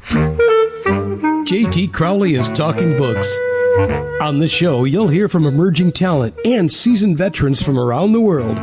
JT Crowley is talking books. On this show, you'll hear from emerging talent and seasoned veterans from around the world.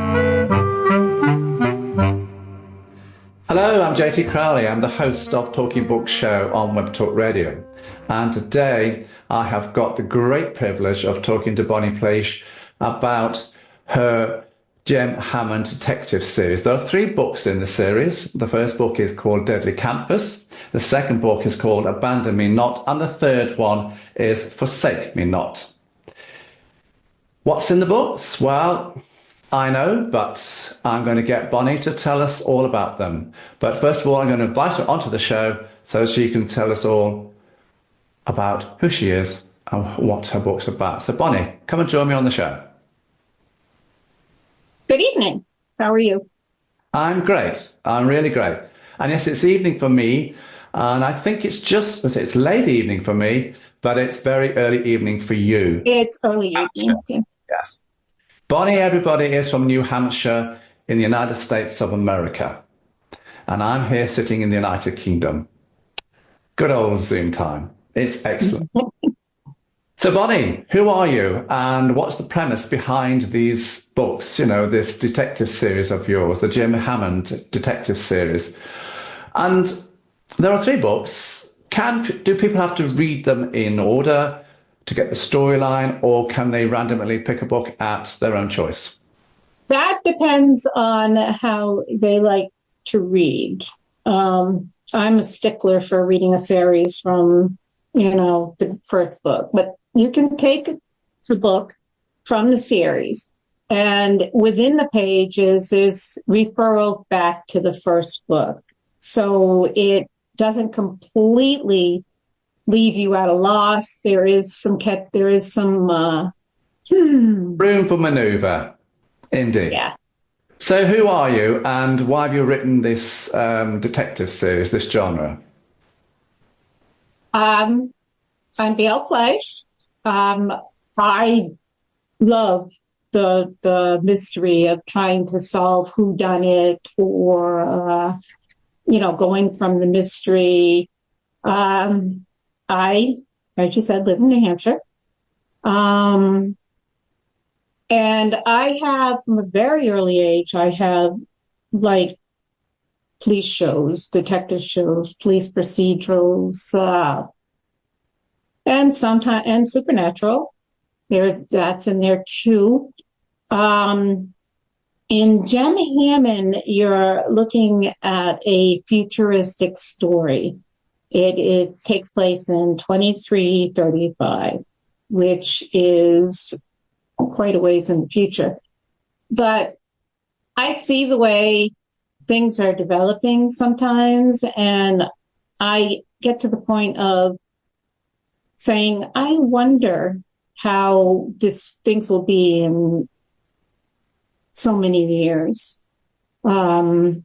Hello, I'm JT Crowley. I'm the host of Talking Book Show on Web Talk Radio. And today I have got the great privilege of talking to Bonnie Plaish about her Jem Hammond detective series. There are 3 books in the series. The first book is called Deadly Campus. The second book is called Abandon Me Not. And the third one is Forsake Me Not. What's in the books? Well, I know, but I'm going to get Bonnie to tell us all about them. But first of all, I'm going to invite her onto the show so she can tell us all about who she is and what her book's about. So Bonnie, come and join me on the show. Good evening. How are you? I'm great. I'm really great. And yes, it's evening for me. And I think it's late evening for me, but it's very early evening for you. It's early evening. Okay. Yes. Bonnie, everybody, is from New Hampshire in the United States of America. And I'm here sitting in the United Kingdom. Good old Zoom time. It's excellent. So Bonnie, who are you and what's the premise behind these books, this detective series of yours, the Jem Hammond detective series? And there are 3 books. Do people have to read them in order to get the storyline, or can they randomly pick a book at their own choice? That depends on how they like to read. I'm a stickler for reading a series from, the first book, but you can take the book from the series, and within the pages is referrals back to the first book. So it doesn't completely leave you at a loss. There is some room for maneuver. Indeed. Yeah. So who are you and why have you written this detective series, this genre? I'm Gail Plaish. I love the mystery of trying to solve who done it, or going from the mystery. I, as you said, live in New Hampshire. And I have, from a very early age, I have like police shows, detective shows, police procedurals, and supernatural. That's in there too. In Jem Hammond, you're looking at a futuristic story. It takes place in 2335, which is quite a ways in the future. But I see the way things are developing sometimes, and I get to the point of saying, I wonder how things will be in so many years. And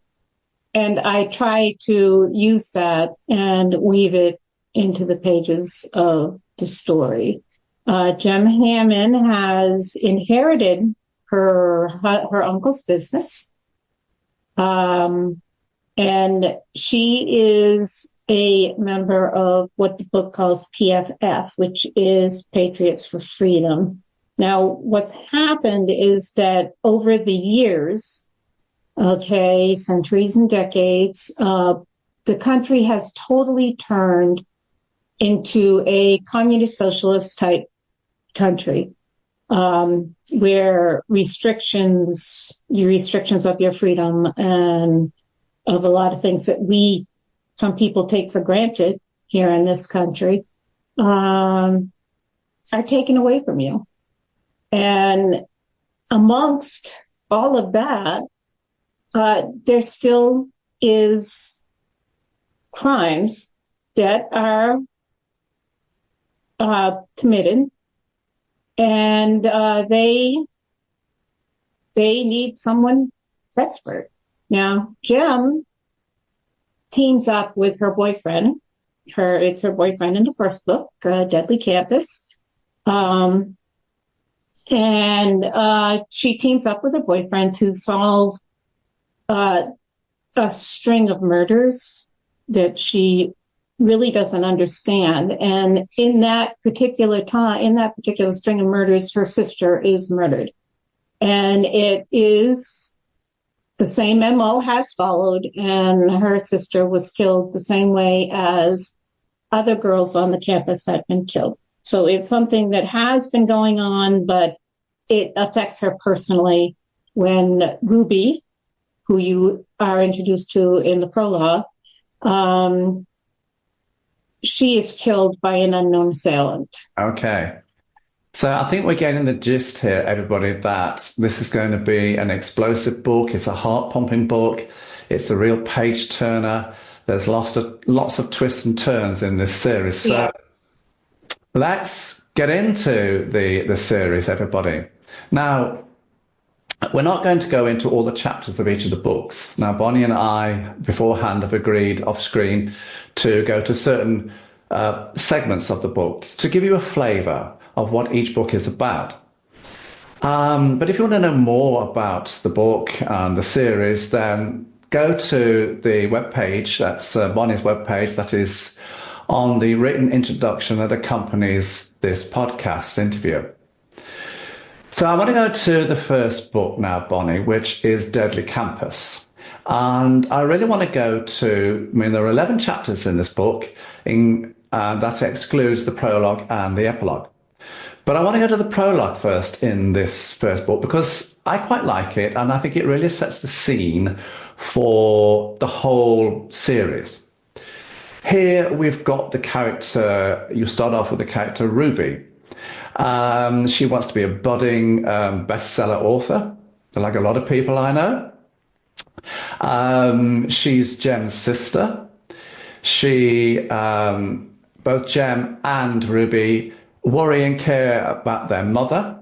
I try to use that and weave it into the pages of the story. Jem Hammond has inherited her uncle's business. And she is a member of what the book calls PFF, which is Patriots for Freedom. Now, what's happened is that over the years, centuries and decades, the country has totally turned into a communist socialist type country, where restrictions of your freedom and of a lot of things that some people take for granted here in this country, are taken away from you. And amongst all of that, there still is crimes that are committed, and they need someone expert. Now, Jem teams up with her boyfriend. It's her boyfriend in the first book, Deadly Campus. And she teams up with her boyfriend to solve a string of murders that she really doesn't understand. And in that particular time, in that particular string of murders, her sister is murdered. And it is the same MO has followed, and her sister was killed the same way as other girls on the campus had been killed. So it's something that has been going on, but it affects her personally when Ruby, who you are introduced to in the prologue, she is killed by an unknown assailant. Okay. So I think we're getting the gist here, everybody, that this is going to be an explosive book. It's a heart-pumping book. It's a real page-turner. There's lots of twists and turns in this series. So let's get into the series, everybody. Now, we're not going to go into all the chapters of each of the books. Now, Bonnie and I beforehand have agreed off screen to go to certain segments of the book to give you a flavour of what each book is about. But if you want to know more about the book and the series, then go to the webpage. That's Bonnie's webpage. That is on the written introduction that accompanies this podcast interview. So I want to go to the first book now, Bonnie, which is Deadly Campus. And I really want to go to, I mean, there are 11 chapters in this book, that excludes the prologue and the epilogue. But I want to go to the prologue first in this first book because I quite like it, and I think it really sets the scene for the whole series. Here we've got the character, you start off with the character Ruby. She wants to be a budding bestseller author, like a lot of people I know. She's Jem's sister. Both Jem and Ruby worry and care about their mother.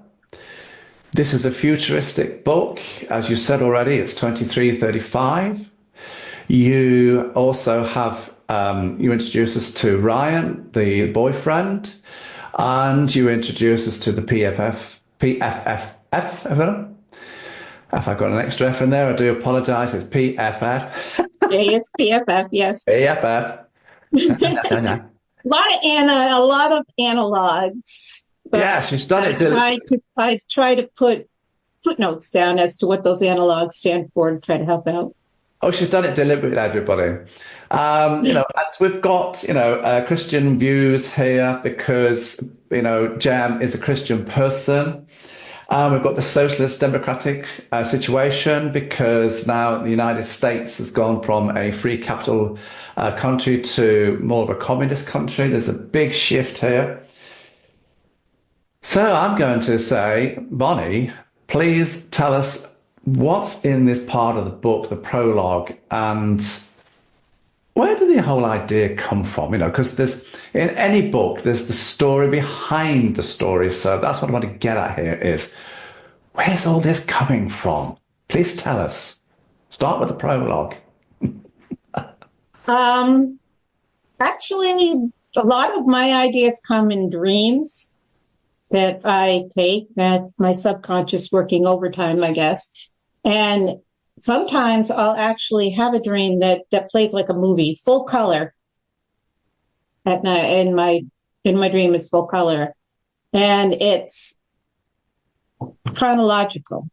This is a futuristic book. As you said already, it's 2335. You also have, you introduce us to Ryan, the boyfriend, and you introduce us to the PFF. If I got an extra F in there, I do apologise. It's PFF. It's PFF, yes. PFF. A lot of analogs. Yeah, she's done it. I try to put footnotes down as to what those analogs stand for and try to help out. Oh, she's done it deliberately, everybody. And we've got, Christian views here because, Jem is a Christian person. We've got the socialist democratic situation because now the United States has gone from a free capital country to more of a communist country. There's a big shift here. So I'm going to say, Bonnie, please tell us what's in this part of the book, the prologue, and where did the whole idea come from? Because there's in any book, there's the story behind the story. So that's what I want to get at here is, where's all this coming from? Please tell us. Start with the prologue. Actually, a lot of my ideas come in dreams that I take. That's my subconscious working overtime, I guess. And sometimes I'll actually have a dream that plays like a movie, full color. At night, in my dream, it's full color, and it's chronological.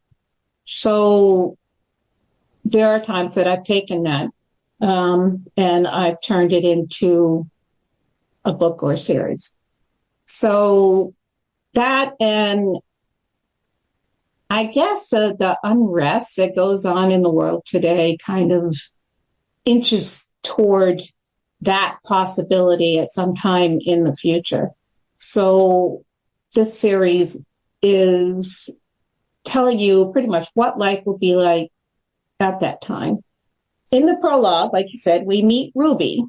So there are times that I've taken that and I've turned it into a book or a series. So that, and I guess the unrest that goes on in the world today kind of inches toward that possibility at some time in the future. So this series is telling you pretty much what life will be like at that time. In the prologue, like you said, we meet Ruby,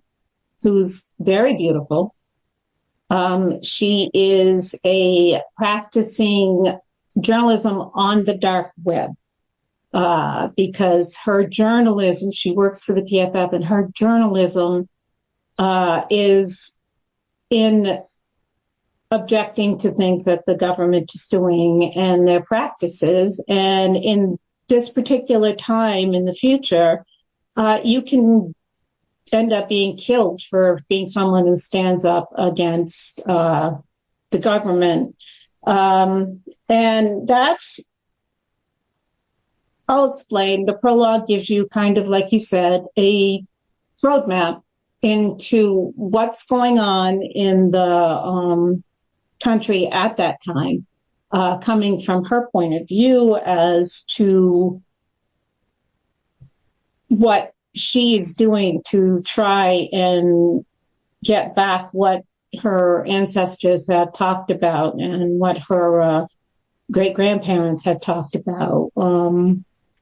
who's very beautiful. She is a practicing journalism on the dark web because her journalism, she works for the PFF, and her journalism is in objecting to things that the government is doing and their practices. And in this particular time in the future, you can end up being killed for being someone who stands up against the government. And that's, I'll explain. The prologue gives you kind of, like you said, a roadmap into what's going on in the country at that time, coming from her point of view as to what she's doing to try and get back what her ancestors had talked about and what her great-grandparents had talked about,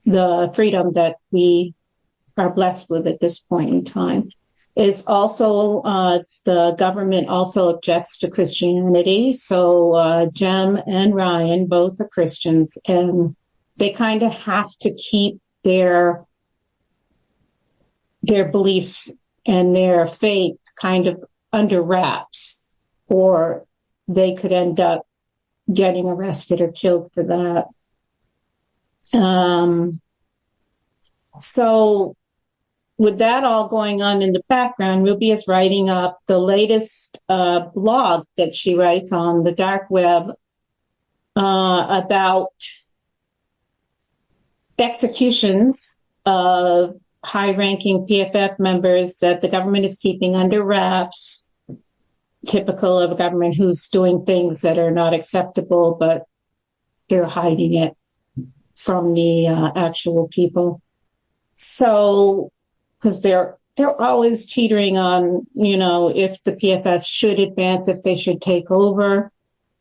the freedom that we are blessed with at this point in time. Is also, the government also objects to Christianity. So Jem and Ryan both are Christians, and they kind of have to keep their beliefs and their faith kind of under wraps, or they could end up getting arrested or killed for that. So with that all going on in the background, Ruby is writing up the latest blog that she writes on the dark web about executions of high-ranking PFF members that the government is keeping under wraps, typical of a government who's doing things that are not acceptable, but they're hiding it from the actual people. So, because they're always teetering on, if the PFF should advance, if they should take over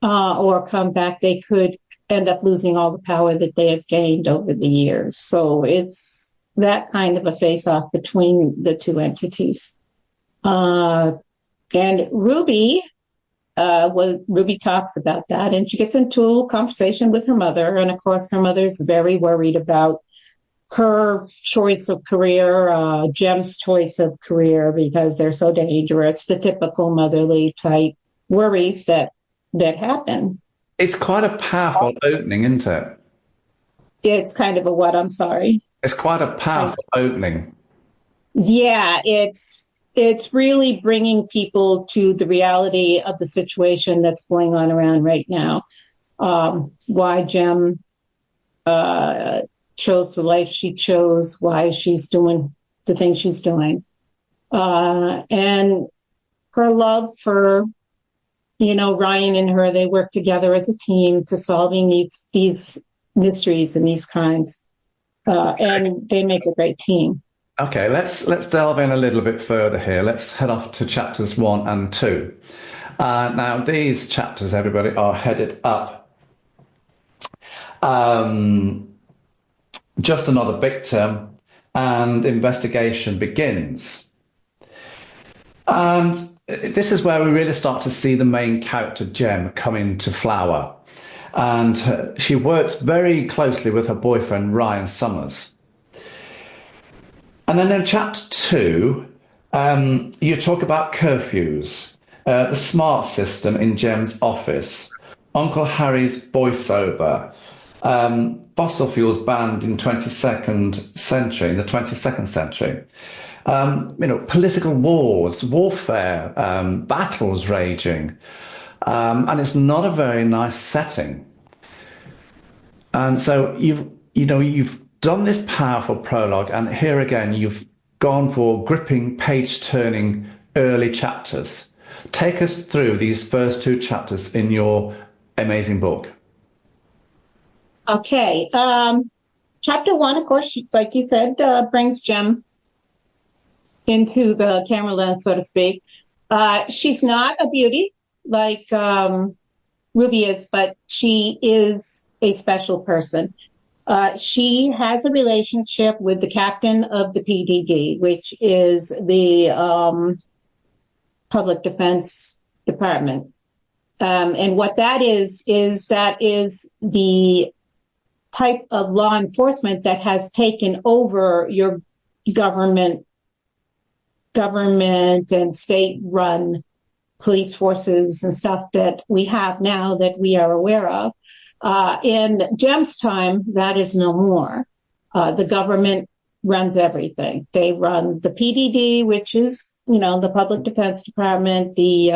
or come back, they could end up losing all the power that they have gained over the years. So it's that kind of a face-off between the two entities. And Ruby talks about that, and she gets into a conversation with her mother. And of course, her mother's very worried about her choice of career, Jem's choice of career, because they're so dangerous, the typical motherly type worries that happen. It's quite a powerful opening, isn't it? It's kind of a what? I'm sorry. It's quite a powerful opening. Yeah, it's really bringing people to the reality of the situation that's going on around right now. Why Jem chose the life she chose, why she's doing the things she's doing. And her love for, Ryan and her, they work together as a team to solving these mysteries and these crimes. And they make a great team. Okay, let's delve in a little bit further here. Let's head off to chapters 1 and 2. Now, these chapters, everybody, are headed up. Just another victim, and investigation begins. And this is where we really start to see the main character, Jem, come into flower. And she works very closely with her boyfriend, Ryan Summers. And then in chapter 2, you talk about curfews, the smart system in Jem's office, Uncle Harry's voiceover, fossil fuels banned in the 22nd century, political wars, warfare, battles raging. And it's not a very nice setting. And so you've done this powerful prologue, and here again, you've gone for gripping, page-turning early chapters. Take us through these first 2 chapters in your amazing book. Okay. Chapter 1, of course, like you said, brings Jem into the camera lens, so to speak. She's not a beauty like Ruby is, but she is a special person. She has a relationship with the captain of the PDD, which is the Public Defense Department. And what that is the type of law enforcement that has taken over your government and state-run police forces and stuff that we have now that we are aware of. In Jem's time, that is no more. The government runs everything. They run the PDD, which is, the Public Defense Department, the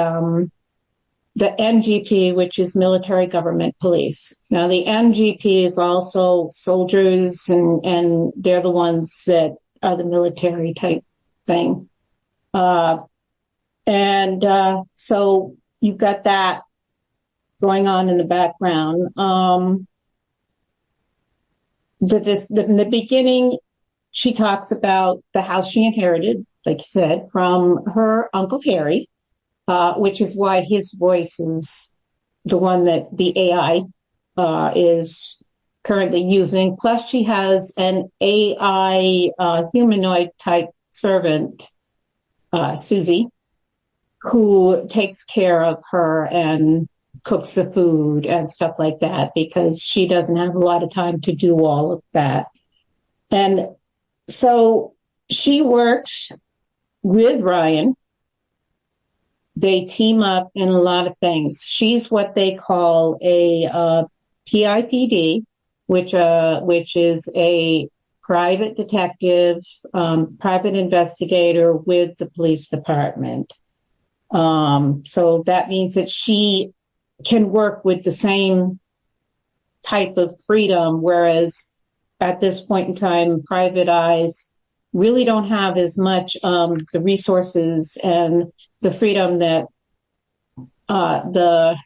MGP, which is Military Government Police. Now, the MGP is also soldiers, and they're the ones that are the military type thing. So you've got that going on in the background. In the beginning, she talks about the house she inherited, like you said, from her Uncle Harry, which is why his voice is the one that the AI is currently using. Plus, she has an AI humanoid type servant, Susie, who takes care of her and cooks the food and stuff like that, because she doesn't have a lot of time to do all of that. And so she works with Ryan. They team up in a lot of things. She's what they call a PIPD, which is a private detective, private investigator with the police department. So that means that she can work with the same type of freedom, whereas at this point in time, private eyes really don't have as much the resources and the freedom that the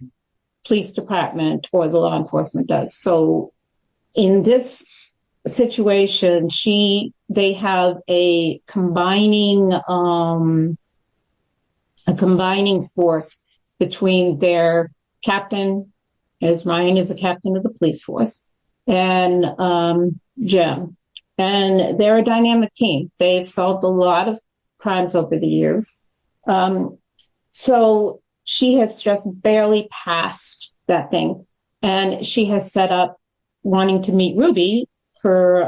police department or the law enforcement does. So in this situation, they have a combining force between their captain, as Ryan is a captain of the police force, and Jim. And they're a dynamic team. They've solved a lot of crimes over the years. So she has just barely passed that thing. And she has set up wanting to meet Ruby for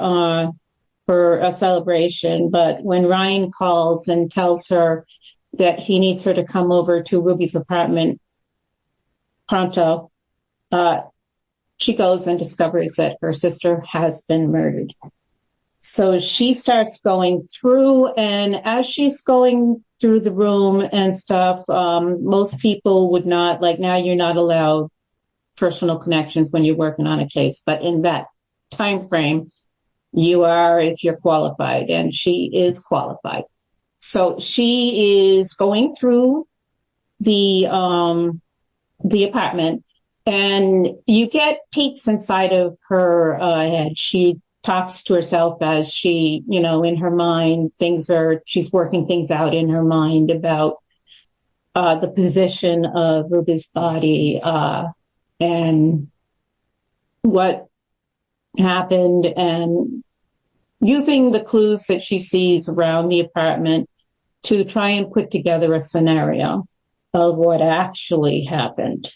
a celebration. But when Ryan calls and tells her that he needs her to come over to Ruby's apartment pronto, she goes and discovers that her sister has been murdered. So she starts going through, and as she's going through the room and stuff, most people would not, like, now you're not allowed personal connections when you're working on a case, but in that time frame, you are if you're qualified, and she is qualified. So she is going through the apartment, and you get peeks inside of her head. She talks to herself as she, in her mind, she's working things out in her mind about the position of Ruby's body and what happened, and using the clues that she sees around the apartment to try and put together a scenario of what actually happened.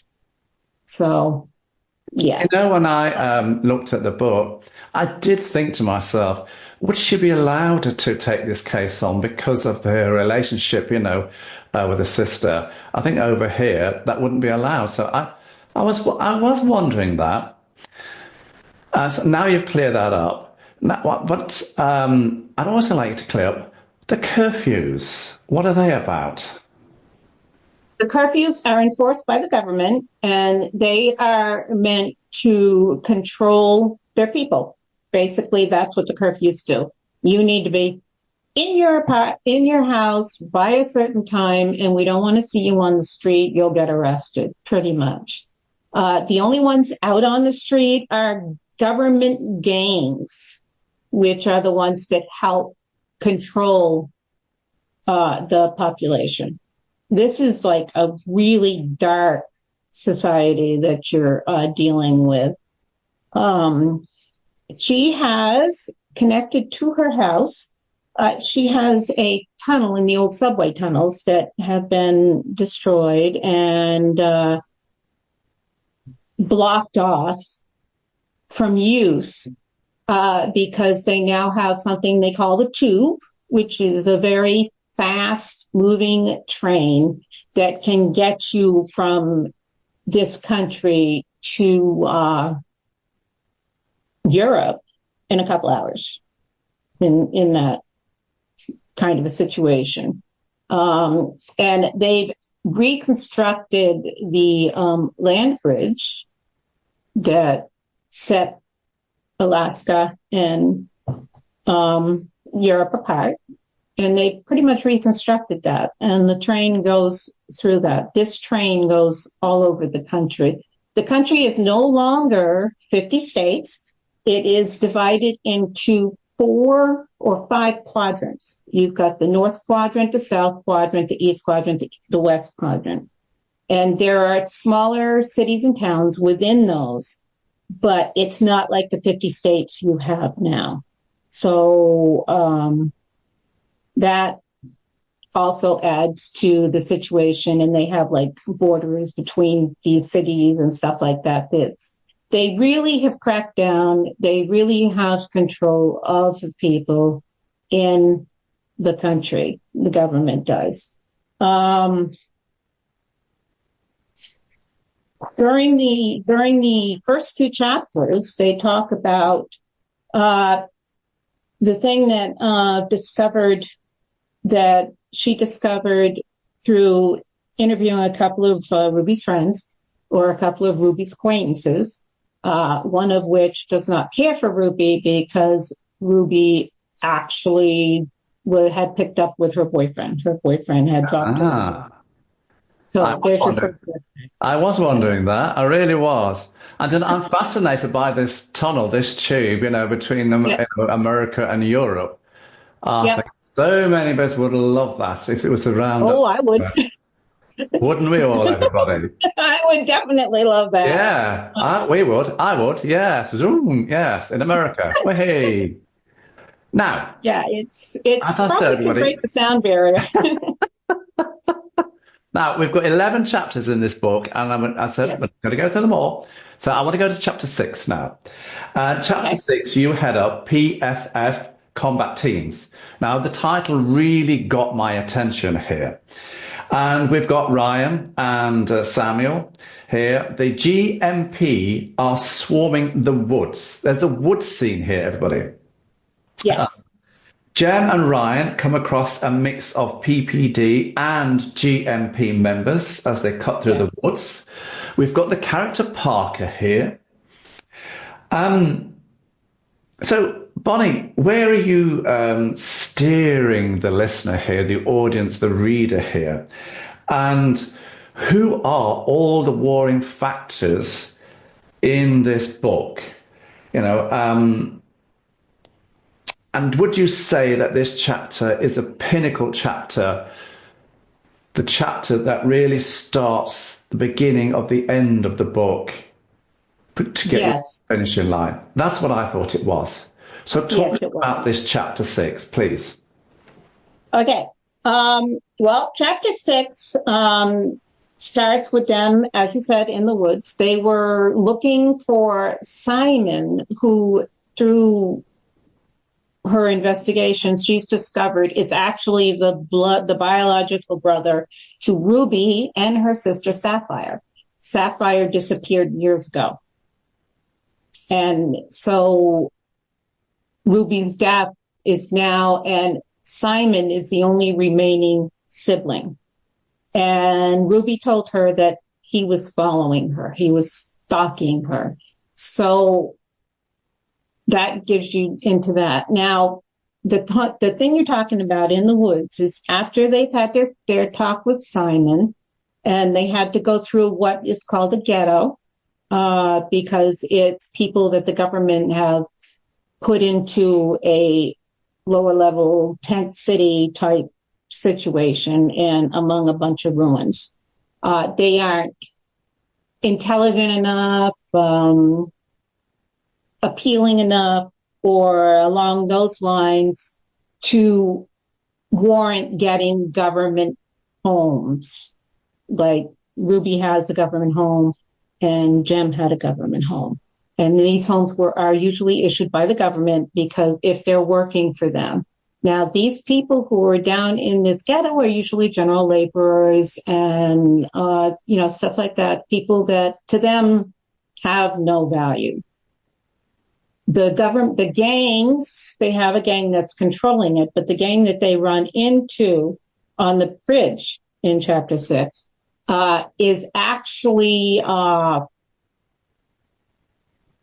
So, yeah. When I looked at the book, I did think to myself, would she be allowed to take this case on because of her relationship, with her sister? I think over here that wouldn't be allowed. So I was wondering that. So now you've cleared that up. Now, but I'd also like to clear up the curfews. What are they about? The curfews are enforced by the government, and they are meant to control their people. Basically, that's what the curfews do. You need to be in your house by a certain time, and we don't want to see you on the street. You'll get arrested, pretty much. The only ones out on the street are government gangs, which are the ones that help control the population. This is like a really dark society that you're dealing with. She has connected to her house. She has a tunnel in the old subway tunnels that have been destroyed and blocked off from use because they now have something they call the tube, which is a very fast-moving train that can get you from this country to Europe in a couple hours. in that kind of a situation. And they've reconstructed the land bridge that set Alaska and Europe apart. And they pretty much reconstructed that. And the train goes through that. This train goes all over the country. The country is no longer 50 states. It is divided into 4 or 5 quadrants. You've got the North Quadrant, the South Quadrant, the East Quadrant, the West Quadrant. And there are smaller cities and towns within those, but it's not like the 50 states you have now. So that also adds to the situation, and they have like borders between these cities and stuff like that. They really have cracked down. They really have control of the people in the country. The government does. During the first 2 chapters, they talk about the thing that she discovered through interviewing a couple of Ruby's friends or a couple of Ruby's acquaintances, one of which does not care for Ruby because Ruby actually had picked up with her boyfriend. Her boyfriend had dropped her. So I was wondering that. I really was. And then I'm fascinated by this tunnel, this tube, between America and Europe. I think so many of us would love that if it was around. Oh, I would. Wouldn't we all, everybody? I would definitely love that. Yeah, we would. I would. Yes. Zoom. Yes. In America. Hey. Now. Yeah, it's probably to break the sound barrier. Now, we've got 11 chapters in this book, and I said, I'm going to go through them all. So I want to go to chapter 6 now. Chapter 6, you head up PFF combat teams. Now, the title really got my attention here. And we've got Ryan and Samuel here. The GMP are swarming the woods. There's a woods scene here, everybody. Yes. Jem and Ryan come across a mix of PPD and GMP members as they cut through the woods. We've got the character Parker here. So, Bonnie, where are you steering the listener here, the audience, the reader here? And who are all the warring factors in this book? And would you say that this chapter is a pinnacle chapter, the chapter that really starts the beginning of the end of the book to get to the finishing line? That's what I thought it was. So talk about this chapter 6, please. Okay. Well, chapter 6 starts with them, as you said, in the woods. They were looking for Simon, who through her investigations, she's discovered it's actually the biological brother to Ruby and her sister Sapphire. Sapphire disappeared years ago. And so Ruby's death is now, and Simon is the only remaining sibling. And Ruby told her that he was following her. He was stalking her. So that gives you into that. Now, the thing you're talking about in the woods is after they've had their talk with Simon, and they had to go through what is called a ghetto, because it's people that the government have put into a lower level tent city type situation and among a bunch of ruins. They aren't intelligent enough, appealing enough, or along those lines to warrant getting government homes. Like Ruby has a government home and Jem had a government home. And these homes are usually issued by the government because if they're working for them. Now, these people who are down in this ghetto are usually general laborers and, stuff like that. People that to them have no value. the gangs, they have a gang that's controlling it, but the gang that they run into on the bridge in chapter 6 is actually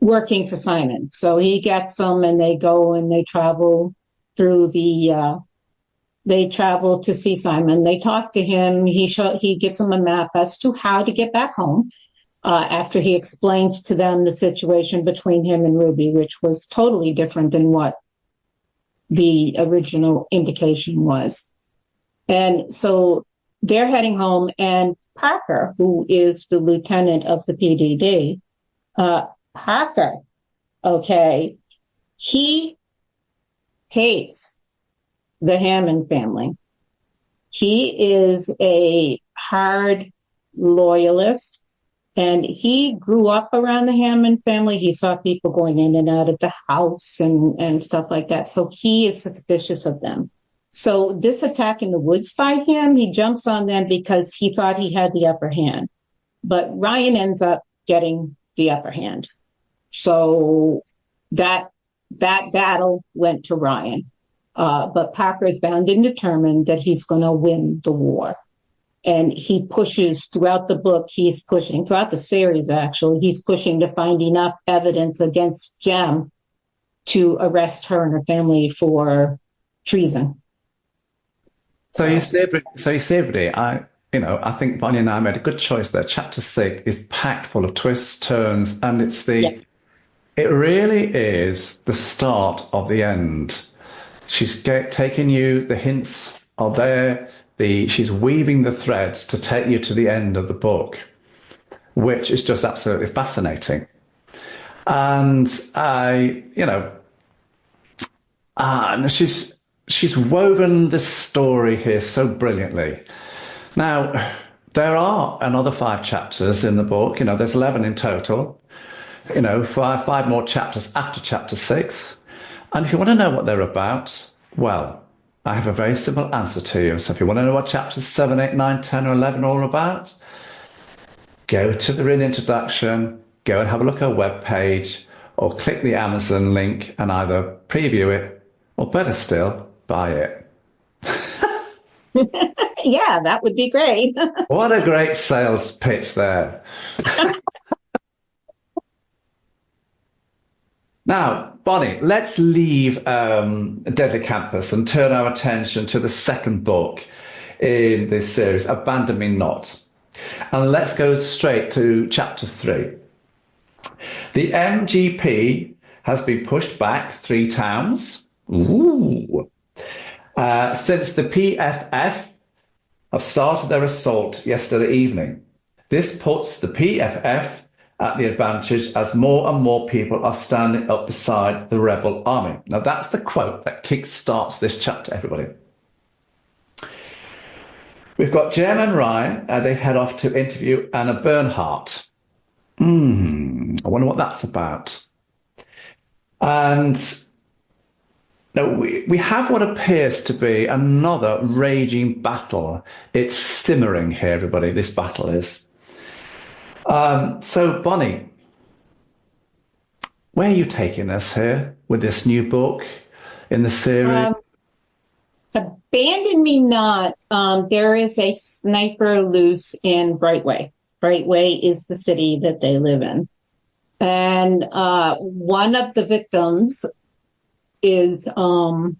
working for Simon. So he gets them and they go and they travel through they travel to see Simon. They talk to him. He gives them a map as to how to get back home. After he explains to them the situation between him and Ruby, which was totally different than what the original indication was. And so they're heading home, and Parker, who is the lieutenant of the PDD, Parker, okay, he hates the Hammond family. He is a hard loyalist. And he grew up around the Hammond family. He saw people going in and out of the house and stuff like that. So he is suspicious of them. So this attack in the woods by him, he jumps on them because he thought he had the upper hand. But Ryan ends up getting the upper hand. So that battle went to Ryan. But Parker is bound and determined that he's going to win the war. And he pushes throughout the book, throughout the series, actually, he's pushing to find enough evidence against Jem to arrest her and her family for treason. So you see, everybody, I think Bonnie and I made a good choice there. Chapter 6 is packed full of twists, turns, and it really is the start of the end. She's taking you, the hints are there. She's weaving the threads to take you to the end of the book, which is just absolutely fascinating. And and she's woven this story here so brilliantly. Now, there are another 5 chapters in the book. There's 11 in total. Five more chapters after chapter 6. And if you want to know what they're about, well, I have a very simple answer to you. So if you want to know what chapters 7, 8, 9, 10, or 11 are all about, go to the written introduction, go and have a look at our webpage, or click the Amazon link and either preview it, or better still, buy it. Yeah, that would be great. What a great sales pitch there. Now, Bonnie, let's leave Deadly Campus and turn our attention to the second book in this series, Abandon Me Not. And let's go straight to chapter 3. The MGP has been pushed back 3 times. Ooh. Since the PFF have started their assault yesterday evening. This puts the PFF at the advantage as more and more people are standing up beside the rebel army. Now that's the quote that kick-starts this chapter, everybody. We've got Jem and Ryan, they head off to interview Anna Bernhardt. I wonder what that's about. And now we have what appears to be another raging battle. It's simmering here, everybody, this battle is. So, Bonnie, where are you taking us here with this new book in the series? Abandon Me Not. There is a sniper loose in Brightway. Brightway is the city that they live in. And one of the victims is Anna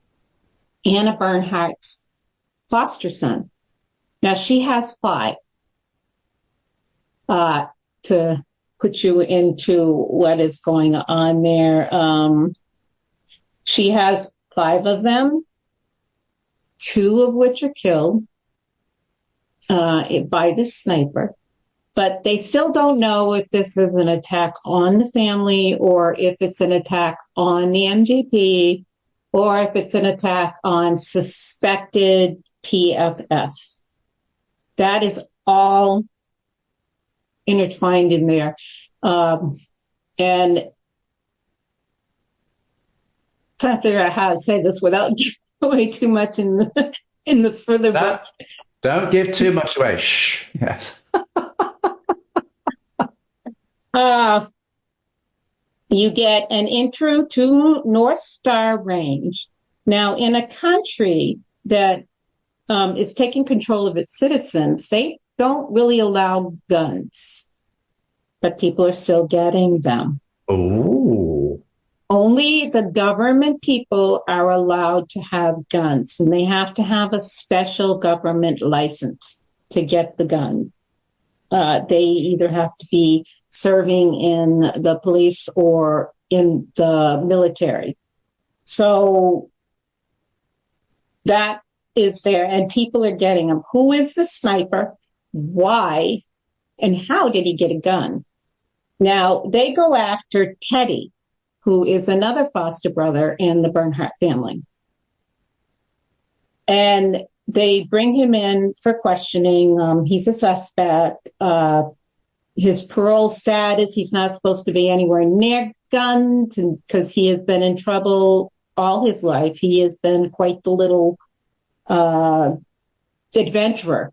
Bernhardt's foster son. Now, she has 5. To put you into what is going on there. She has 5 of them, 2 of which are killed by the sniper. But they still don't know if this is an attack on the family or if it's an attack on the MGP or if it's an attack on suspected PFF. That is all intertwined in there. And trying to figure out how to say this without giving away too much in the further book. Don't give too much away. Shh. Yes. You get an intro to North Star Range. Now, in a country that is taking control of its citizens, they don't really allow guns, but people are still getting them. Oh. Only the government people are allowed to have guns, and they have to have a special government license to get the gun. They either have to be serving in the police or in the military. So that is there, and people are getting them. Who is the sniper? Why? And how did he get a gun? Now, they go after Teddy, who is another foster brother in the Bernhardt family. And they bring him in for questioning. He's a suspect. His parole status, he's not supposed to be anywhere near guns because he has been in trouble all his life. He has been quite the little adventurer,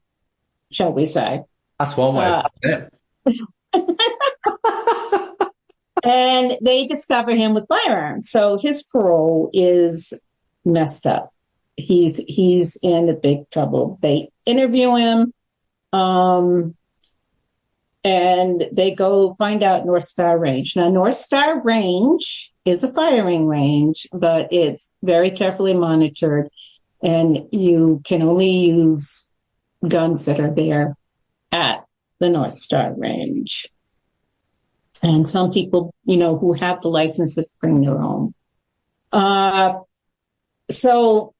shall we say. That's one way of putting it. And they discover him with firearms. So his parole is messed up. He's in a big trouble. They interview him, and they go find out North Star Range. Now, North Star Range is a firing range, but it's very carefully monitored, and you can only use guns that are there at the North Star Range. And some people, who have the licenses bring their own. So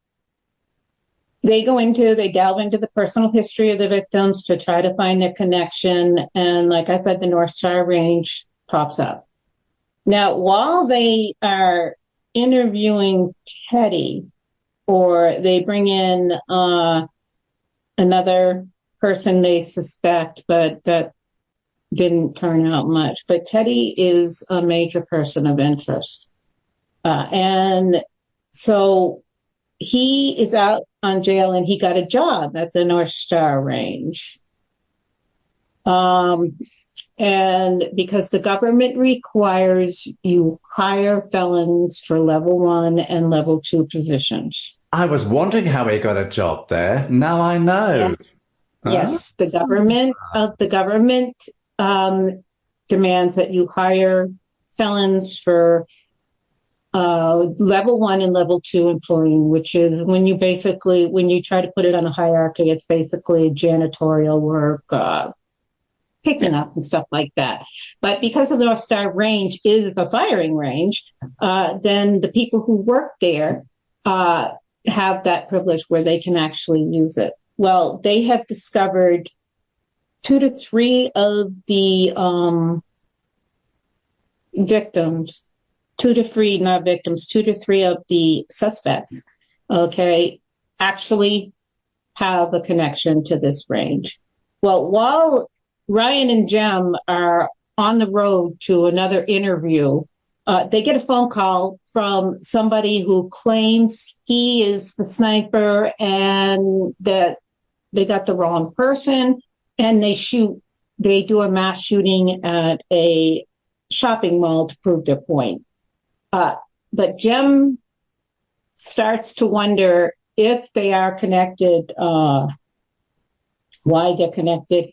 they delve into the personal history of the victims to try to find their connection. And like I said, the North Star Range pops up. Now, while they are interviewing Teddy, or they bring in another person they suspect, but that didn't turn out much. But Teddy is a major person of interest. And so he is out on jail, and he got a job at the North Star Range. And because the government requires you hire felons for level 1 and level 2 positions. I was wondering how he got a job there. Now I know. Yes, yes. The government demands that you hire felons for level 1 and level 2 employing, which is when you try to put it on a hierarchy, it's basically janitorial work, picking up and stuff like that. But because the North Star Range is a firing range, then the people who work there have that privilege where they can actually use it. Well, they have discovered 2 to 3 of the victims, 2 to 3, not victims, 2 to 3 of the suspects, actually have a connection to this range. Well, while Ryan and Jem are on the road to another interview, they get a phone call from somebody who claims he is the sniper and that they got the wrong person, and they do a mass shooting at a shopping mall to prove their point. But Jem starts to wonder if they are connected, why they're connected,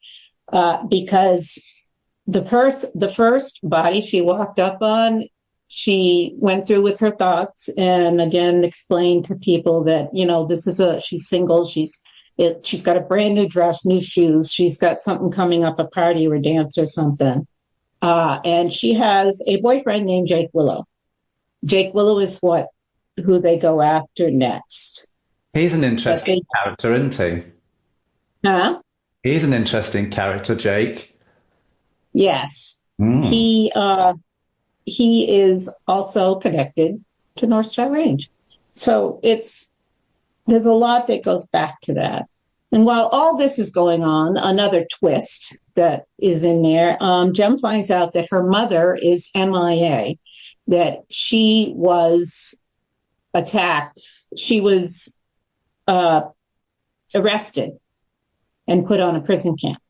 because the first body she walked up on, she went through with her thoughts and again explained to people that, she's single, she's got a brand new dress, new shoes, she's got something coming up, a party or a dance or something. And she has a boyfriend named Jake Willow. Jake Willow is who they go after next. He's an interesting character, isn't he? Huh? He's an interesting character, Jake. Yes. Mm. He is also connected to North Star Range. So there's a lot that goes back to that. And while all this is going on, another twist that is in there, Jem finds out that her mother is MIA, that she was attacked. She was arrested and put on a prison camp.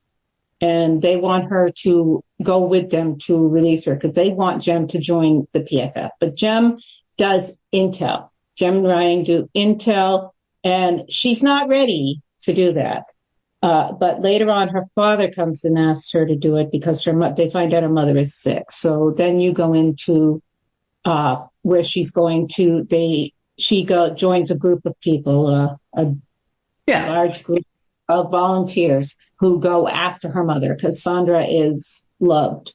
and they want her to go with them to release her because they want Jem to join the PFF. But Jem does intel. Jem and Ryan do intel, and she's not ready to do that. But later on, her father comes and asks her to do it because they find out her mother is sick. So then you go into where she's going to. Joins a group of people, a large group of volunteers who go after her mother because Sandra is loved.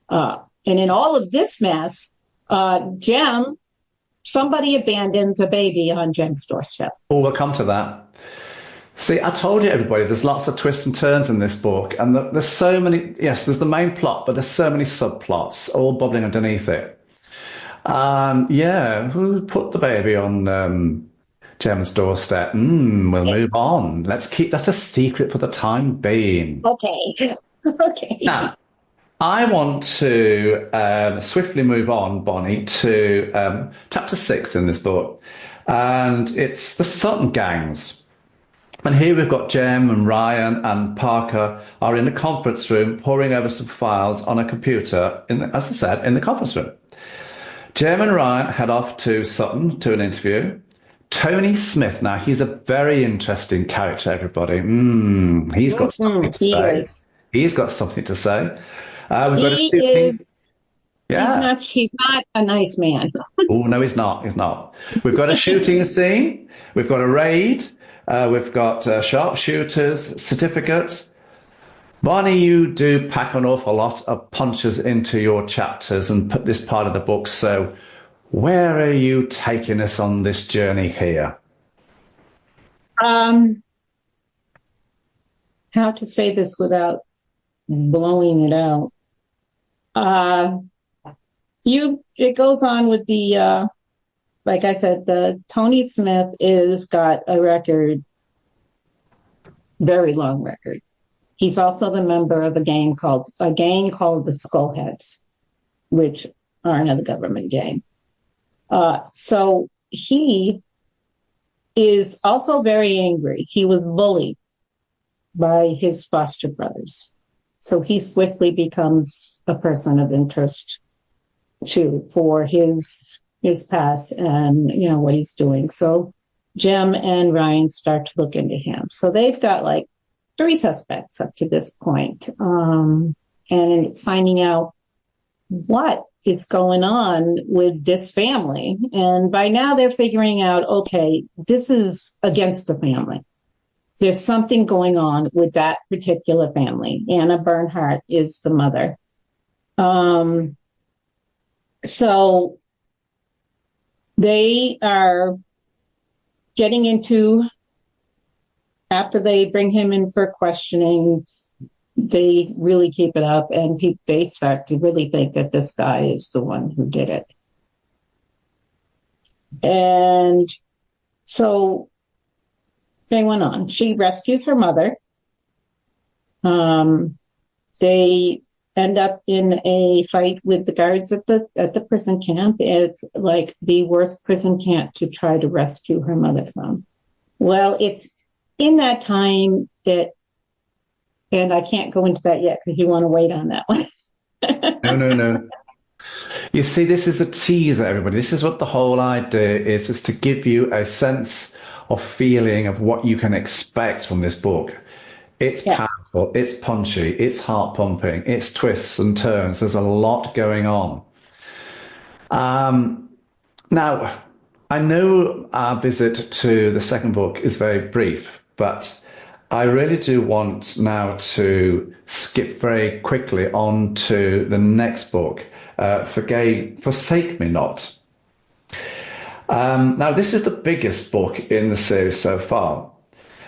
And in all of this mess, somebody abandons a baby on Jem's doorstep. Oh, we'll come to that. See, I told you, everybody, there's lots of twists and turns in this book, and there's so many. Yes, there's the main plot, but there's so many subplots all bubbling underneath it. Who put the baby on Gem's doorstep? We'll move on. Let's keep that a secret for the time being. Okay. Okay. Now, I want to swiftly move on, Bonnie, to chapter 6 in this book, and it's the Sutton gangs. And here we've got Jem and Ryan and Parker are in the conference room poring over some files on a computer, as I said, in the conference room. Jem and Ryan head off to Sutton to an interview. Tony Smith, now he's a very interesting character, everybody. He's got something to say. He's got something to say. He's not a nice man. Oh, no, he's not. He's not. We've got a shooting scene. We've got a raid. We've got sharpshooters, certificates. Bonnie, you do pack an awful lot of punches into your chapters and put this part of the book. So where are you taking us on this journey here? How to say this without blowing it out? It goes on with the, like I said, Tony Smith is got a record, very long record. He's also the member of a gang called the Skullheads, which are another government gang. So he is also very angry. He was bullied by his foster brothers. So he swiftly becomes a person of interest too for his past and what he's doing. So Jem and Ryan start to look into him. So they've got like 3 suspects up to this point. And it's finding out what is going on with this family. And by now they're figuring out, okay, this is against the family. There's something going on with that particular family. Anna Bernhardt is the mother. So they are getting into, after they bring him in for questioning, they really keep it up, and they start to really think that this guy is the one who did it. And so they went on. She rescues her mother. They end up in a fight with the guards at the prison camp. It's like the worst prison camp to try to rescue her mother from. Well, it's in that time and I can't go into that yet because you want to wait on that one. No. You see, this is a teaser, everybody. This is what the whole idea is to give you a sense of feeling of what you can expect from this book. It's powerful, it's punchy, it's heart pumping, it's twists and turns. There's a lot going on. Now, I know our visit to the second book is very brief, but I really do want now to skip very quickly on to the next book, Forsake Me Not. Now, this is the biggest book in the series so far.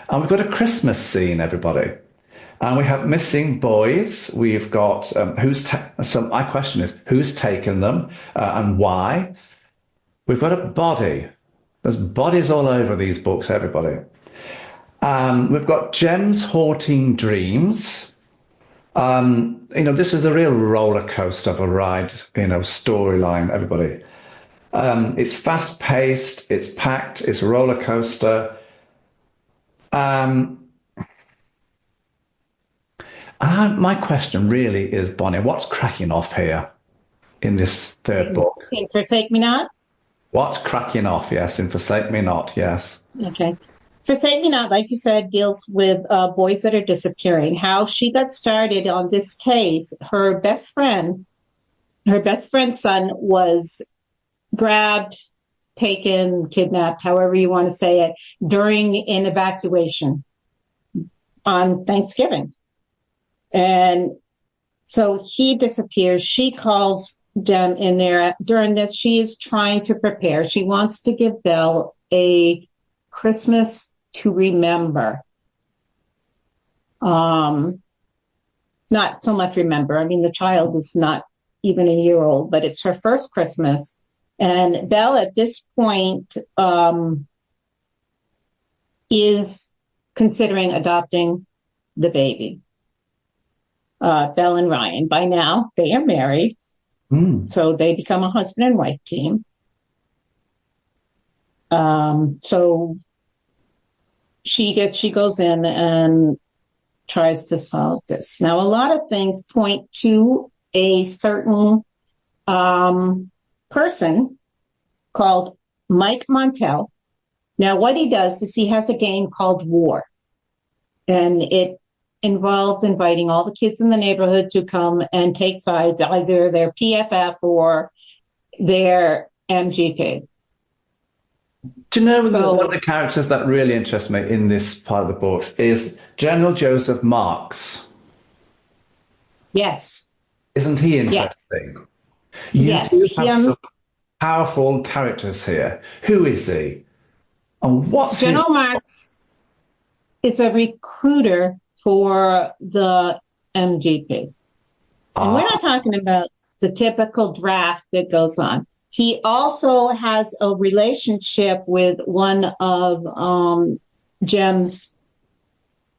And we've got a Christmas scene, everybody. And we have missing boys. We've got so my question is, who's taken them and why? We've got a body. There's bodies all over these books, everybody. We've got Jem's haunting dreams. This is a real roller coaster of a ride, storyline, everybody. It's fast paced, it's packed, it's a roller coaster. My question really is, Bonnie, what's cracking off here in this third book? Okay, Forsake Me Not. What's cracking off? Yes, in Forsake Me Not. Yes. Okay. Forsake Me Not, like you said, deals with boys that are disappearing. How she got started on this case, her best friend's son was grabbed, taken, kidnapped, however you want to say it, during an evacuation on Thanksgiving. And so he disappears. She calls them in there. During this, she is trying to prepare. She wants to give Belle a Christmas to remember. Not so much remember. I mean, the child is not even a year old, but it's her first Christmas. And Belle at this point is considering adopting the baby. Belle and Ryan. By now, they are married. So they become a husband and wife team. So she goes in and tries to solve this. Now, a lot of things point to a certain person called Mike Montel. Now, what he does is he has a game called War, and it involves inviting all the kids in the neighborhood to come and take sides, either their PFF or their MGP. Do you know one of the characters that really interests me in this part of the books is General Joseph Marks? Yes. Isn't he interesting? Yes. You do have some powerful characters here. Who is he? And what's General Marks is a recruiter for the MGP. And we're not talking about the typical draft that goes on. He also has a relationship with one of Jem's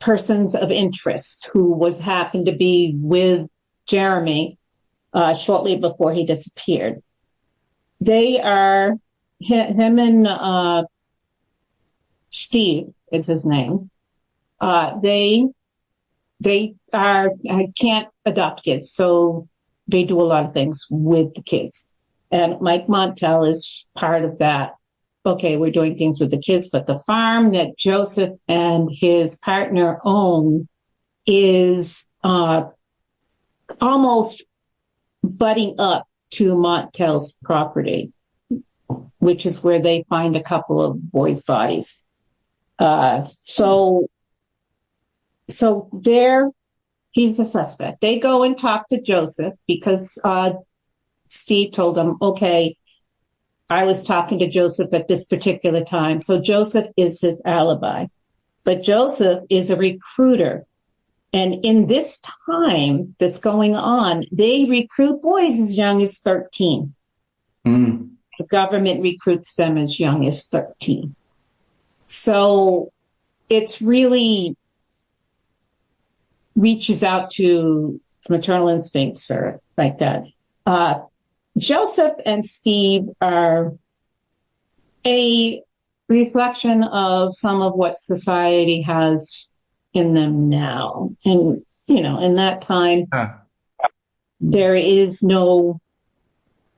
persons of interest who happened to be with Jeremy shortly before he disappeared. They are, him and Steve is his name. They can't adopt kids, so they do a lot of things with the kids. And Mike Montel is part of that. Okay, we're doing things with the kids, but the farm that Joseph and his partner own is almost butting up to Montel's property, which is where they find a couple of boys' bodies. So there, he's a suspect. They go and talk to Joseph because Steve told them, okay, I was talking to Joseph at this particular time. So Joseph is his alibi. But Joseph is a recruiter. And in this time that's going on, they recruit boys as young as 13. The government recruits them as young as 13. So it's really reaches out to maternal instincts or like that. Joseph and Steve are a reflection of some of what society has in them now. And, you know, in that time, there is no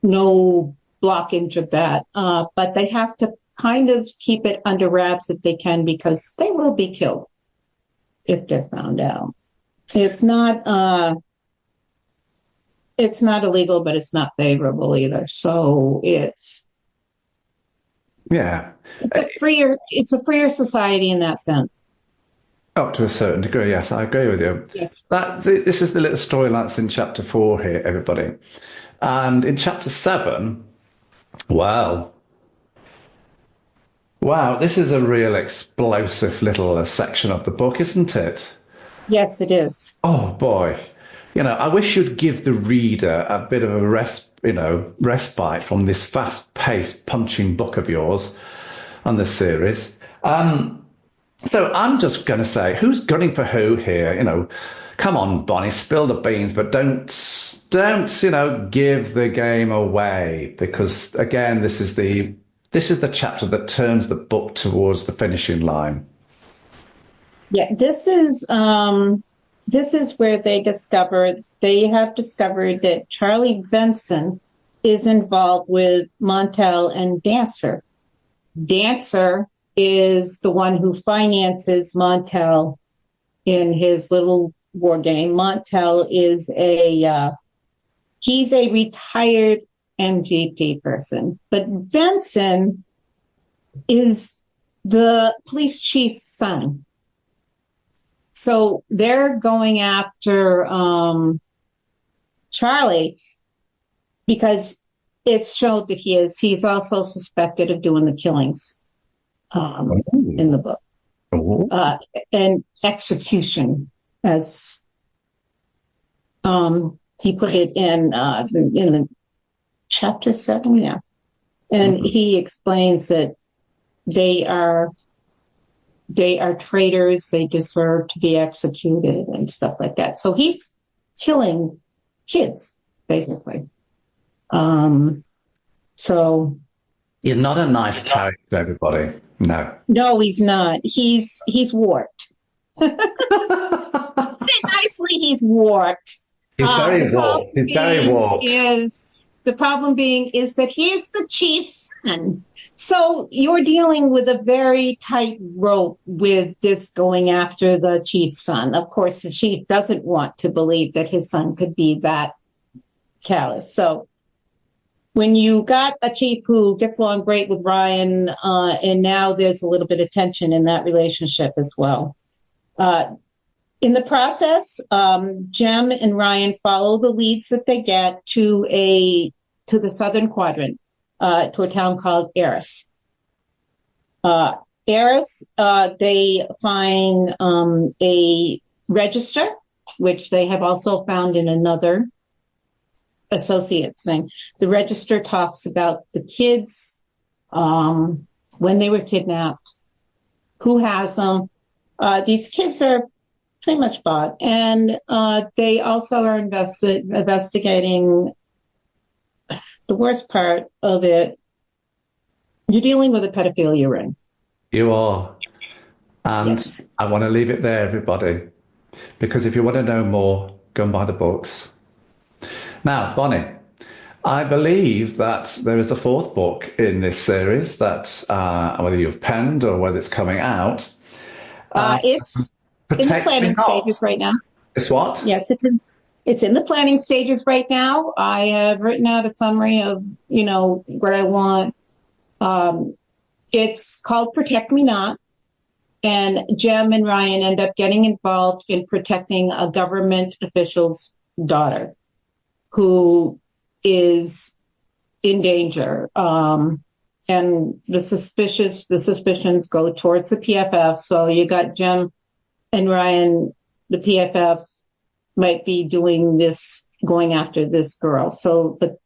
blockage of that. But they have to kind of keep it under wraps if they can, because they will be killed if they're found out. It's not illegal, but it's not favorable either. So it's a freer society in that sense. Up to a certain degree, yes, I agree with you. Yes. This is the little storyline that's in chapter 4 here, everybody. And in chapter 7, wow, this is a real explosive little section of the book, isn't it? Yes, it is. Oh boy. You know, I wish you'd give the reader a bit of a respite from this fast-paced, punching book of yours on this series. So I'm just going to say, who's gunning for who here? You know, come on, Bonnie, spill the beans, but don't, give the game away, because again, this is the chapter that turns the book towards the finishing line. Yeah, this is this is where they have discovered that Charlie Benson is involved with Montel and Dancer. Dancer is the one who finances Montel in his little war game. Montel is he's a retired MGP person, but Benson is the police chief's son. So they're going after Charlie because it's shown that he's also suspected of doing the killings in the book. And execution, as he put it in the chapter 7, yeah. And he explains that they are traitors, they deserve to be executed and stuff like that. So he's killing kids, basically. So he's not a nice character, everybody. No, he's not. He's warped. Nicely, he's warped. He's very warped. He's very warped. The problem being is that he is the chief's son. So you're dealing with a very tight rope with this going after the chief's son. Of course, the chief doesn't want to believe that his son could be that callous. So when you got a chief who gets along great with Ryan, and now there's a little bit of tension in that relationship as well. In the process, Jem and Ryan follow the leads that they get to the southern quadrant, to a town called Eris. Eris, they find a register, which they have also found in another associate's thing. The register talks about the kids, when they were kidnapped, who has them. These kids are pretty much bought, and they also are investigating. The worst part of it, you're dealing with a pedophilia ring. You are. And Yes. I want to leave it there, everybody, because if you want to know more, go and buy the books. Now, Bonnie, I believe that there is a fourth book in this series that whether you've penned or whether it's coming out. It's in the planning stages right now. It's what? Yes, it's in the planning stages right now. I have written out a summary of, what I want. It's called Protect Me Not. And Jem and Ryan end up getting involved in protecting a government official's daughter who is in danger. And the suspicions go towards the PFF. So you got Jem and Ryan, the PFF might be doing this, going after this girl. So, but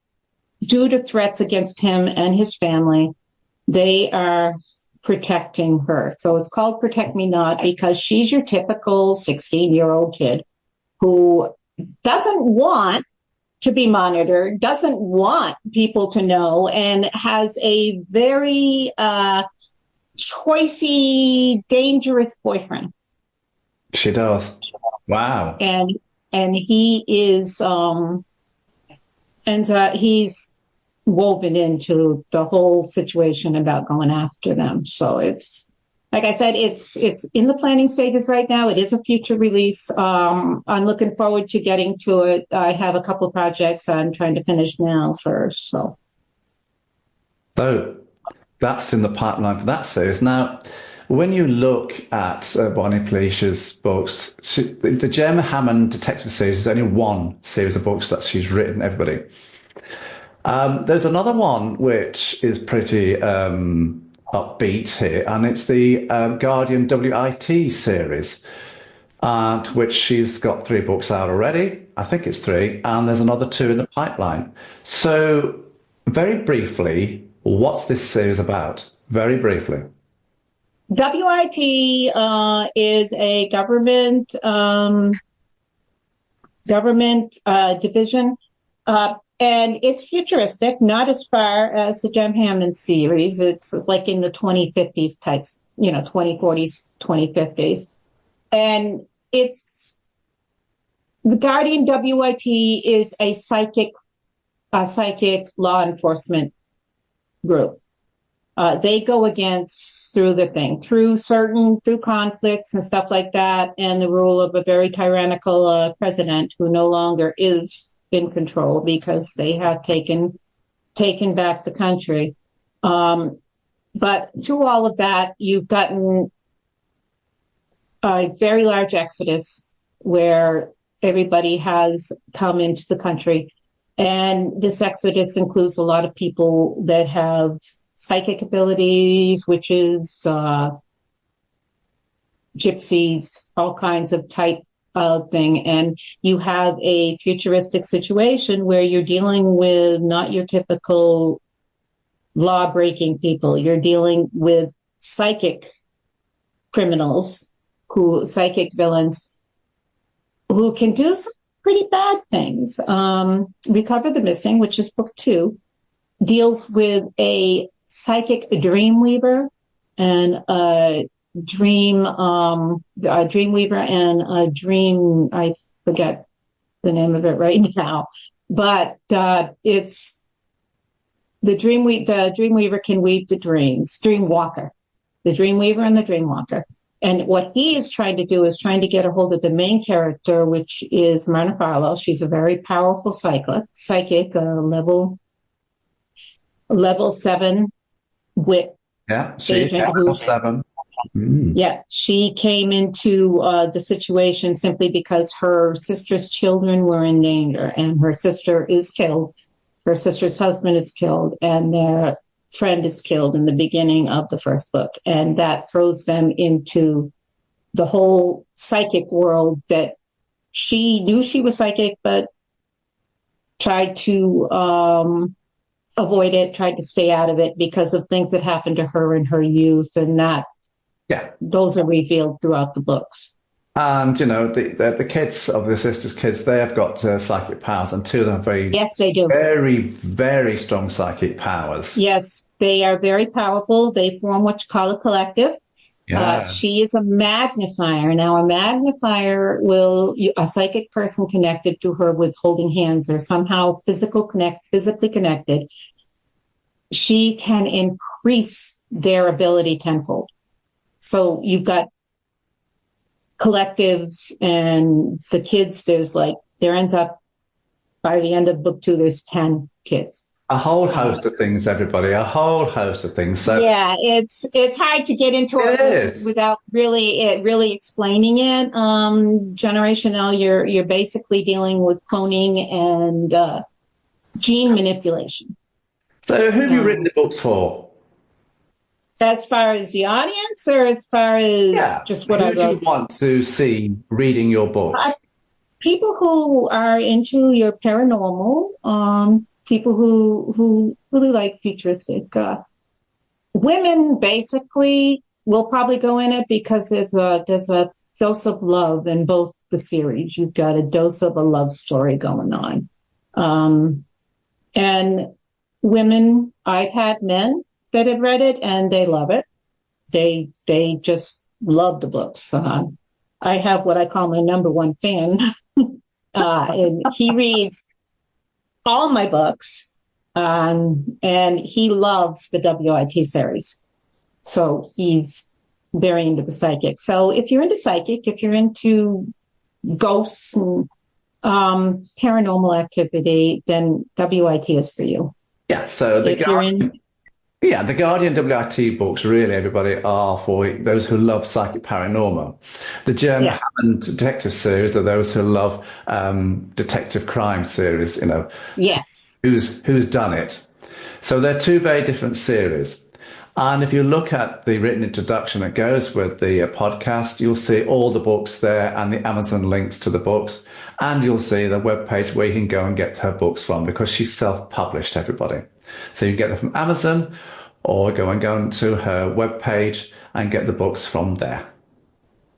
due to threats against him and his family, they are protecting her. So it's called Protect Me Not because she's your typical 16-year-old kid who doesn't want to be monitored, doesn't want people to know, and has a very choicey, dangerous boyfriend. She does. Wow. And he is, he's woven into the whole situation about going after them. So it's, like I said, it's in the planning stages right now. It is a future release. I'm looking forward to getting to it. I have a couple of projects I'm trying to finish now first. So that's in the pipeline for that series. Now, when you look at Bonnie Plesier's books, the Jem Hammond Detective Series is only one series of books that she's written, everybody. There's another one which is pretty upbeat here, and it's the Guardian WIT series, to which she's got 3 books out already. I think it's 3, and there's another 2 in the pipeline. So, very briefly, what's this series about? Very briefly. WIT is a government division, and it's futuristic, not as far as the Jem Hammond series. It's like in the 2050s types, 2040s, 2050s. And it's The Guardian WIT is a psychic law enforcement group. They go through conflicts and stuff like that, and the rule of a very tyrannical president who no longer is in control because they have taken back the country. But through all of that, you've gotten a very large exodus where everybody has come into the country. And this exodus includes a lot of people that have psychic abilities, witches, gypsies, all kinds of type of thing. And you have a futuristic situation where you're dealing with not your typical law-breaking people. You're dealing with psychic criminals, psychic villains, who can do some pretty bad things. Recover the Missing, which is book 2, deals with a psychic dream weaver and a dream weaver and a dream, I forget the name of it right now, but it's the dream weaver can weave the dreams, dream walker, the dream weaver and the dream walker. And what he is trying to do is trying to get a hold of the main character, which is Myrna Farlow. She's a very powerful psychic, level 7 wit. Yeah, she's level 7. Yeah, she came into the situation simply because her sister's children were in danger, and her sister is killed. Her sister's husband is killed, and their friend is killed in the beginning of the first book. And that throws them into the whole psychic world that she knew she was psychic, but tried to avoid it, tried to stay out of it because of things that happened to her in her youth, and those are revealed throughout the books. And, the kids of the sisters' kids, they have got psychic powers, and 2 of them are yes, they do. Very, very strong psychic powers. Yes, they are very powerful. They form what you call a collective. Yeah. She is a magnifier. Now, a magnifier a psychic person connected to her with holding hands or somehow physically connected, she can increase their ability tenfold. So you've got collectives, and the kids, there ends up, by the end of book 2, there's 10 kids. A whole host of things, everybody, a whole host of things. So yeah, it's hard to get into it without really explaining it. Generation L, you're basically dealing with cloning and gene manipulation. So who have you written the books for? As far as the audience, or as far as just what I wrote? Who do you want to see reading your books? People who are into your paranormal, people who really like futuristic. Women basically will probably go in it because there's a dose of love in both the series. You've got a dose of a love story going on. And women, I've had men that have read it and they love it. They just love the books. I have what I call my number one fan, and he reads all my books, and he loves the WIT series. So he's very into the psychic. So if you're into psychic, if you're into ghosts and paranormal activity, then WIT is for you. Yeah, so the Guardian WIT books, really, everybody, are for those who love psychic paranormal. The German Hammond detective series are those who love detective crime series, Yes. Who's done it. So they're 2 very different series. And if you look at the written introduction that goes with the podcast, you'll see all the books there and the Amazon links to the books. And you'll see the webpage where you can go and get her books from, because she's self-published, everybody. So you get them from Amazon, or go to her webpage and get the books from there.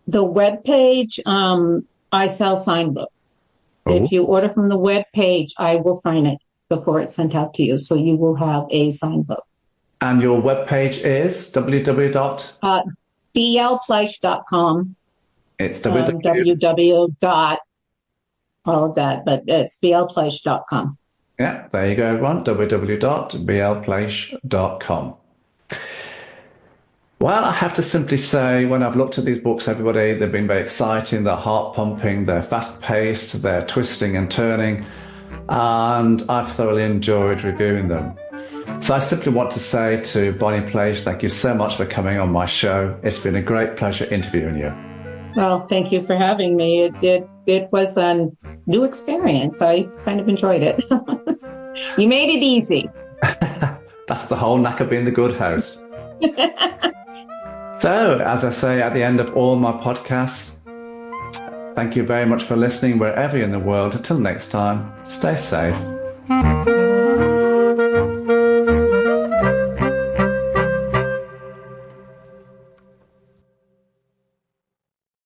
The webpage, I sell signed books. If you order from the webpage, I will sign it before it's sent out to you. So you will have a signed book. And your webpage is blpleisch.com. It's www. all of that, but it's blpledge.com. Yeah, there you go, everyone. www.blpledge.com. Well, I have to simply say, when I've looked at these books, everybody, they've been very exciting, they're heart-pumping, they're fast-paced, they're twisting and turning, and I've thoroughly enjoyed reviewing them. So I simply want to say to Bonnie Plage, thank you so much for coming on my show. It's been a great pleasure interviewing you. Well, thank you for having me. It was a new experience. I kind of enjoyed it. You made it easy. That's the whole knack of being the good host. So, as I say at the end of all my podcasts, thank you very much for listening wherever you're in the world. Until next time, stay safe.